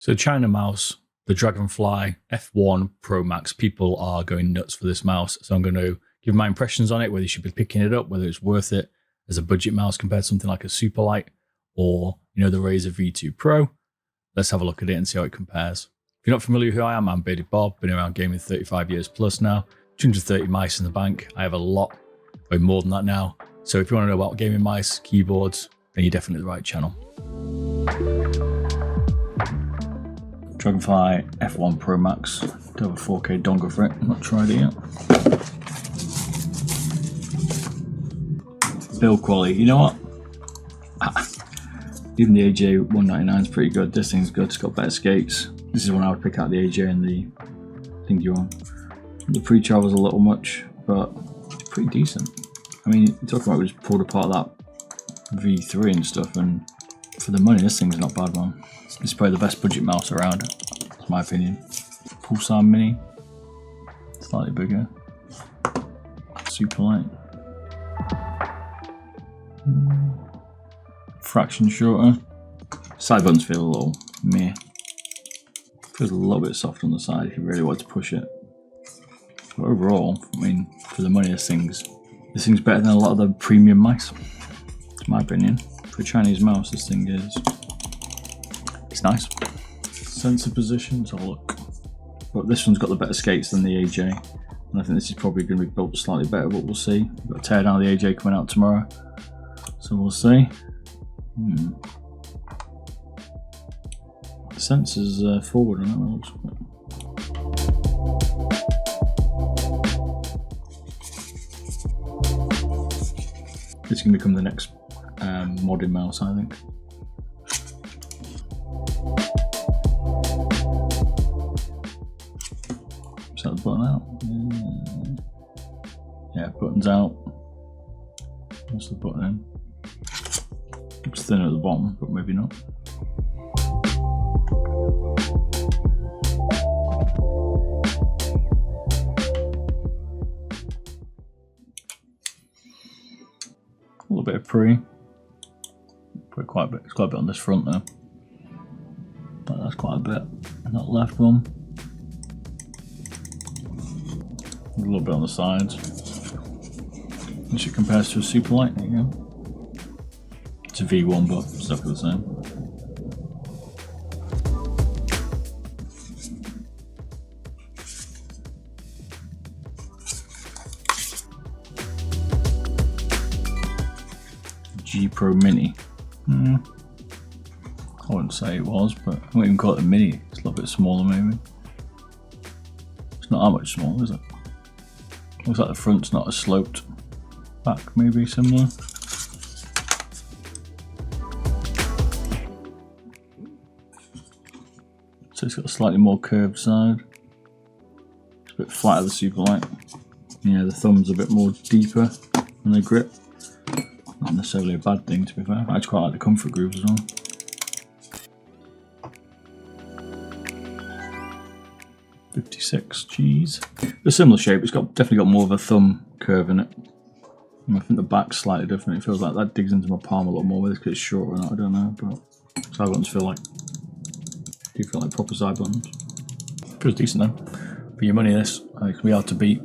So China mouse, the Dragonfly F1 Pro Max, people are going nuts for this mouse. So I'm going to give my impressions on it, whether you should be picking it up, whether it's worth it as a budget mouse compared to something like a superlight or, you know, the Razer V2 Pro. Let's have a look at it and see how it compares. If you're not familiar with who I am, I'm Bearded Bob, been around gaming 35 years plus now, 230 mice in the bank. I have a lot, way more than that now. So if you want to know about gaming mice, keyboards, then you're definitely the right channel. Dragonfly F1 Pro Max. Do have a 4K dongle for it. I've not tried it yet. Build quality. You know what? Even the AJ 199 is pretty good. This thing's good. It's got better skates. This is when I would pick out the AJ and the thing you want. The pre-travel's a little much, but it's pretty decent. I mean, you're talking about we just pulled apart that V3 and stuff, and for the money, this thing's not bad, man. It's probably the best budget mouse around, in my opinion. Pulsar Mini, slightly bigger. Super light. Fraction shorter. Side buttons feel a little meh. Feels a little bit soft on the side if you really want to push it. But overall, I mean, for the money, this thing's better than a lot of the premium mice, in my opinion. For a Chinese mouse, this thing it's nice. Sensor positions, I'll look. But this one's got the better skates than the AJ. And I think this is probably going to be built slightly better, but we'll see. We've got a teardown of the AJ coming out tomorrow. So we'll see. The sensor's forward on that one, looks like. It's going to become the next modded mouse, I think. Is that the button out? Yeah, button's out. What's the button in? It's thinner at the bottom, but maybe not. A little bit of pre. Put quite a bit. It's quite a bit on this front though. But that's quite a bit. And that left one. A little bit on the sides. Which it compares to a superlight. There you go. It's a V1, but stuff the same. G Pro Mini. I wouldn't say it was, but I wouldn't even call it a mini. It's a little bit smaller, maybe. It's not that much smaller, is it? Looks like the front's not as sloped. Back, maybe similar. So it's got a slightly more curved side. It's a bit flatter the superlight. Yeah, the thumb's a bit more deeper in the grip. Not necessarily a bad thing, to be fair. I actually quite like the comfort grooves as well. .56, geez. A similar shape. It's definitely got more of a thumb curve in it. And I think the back's slightly different. It feels like that digs into my palm a lot more with it because it's shorter or not. I don't know, but side buttons feel like proper side buttons. Feels decent though. For your money, this it's gonna be hard to beat.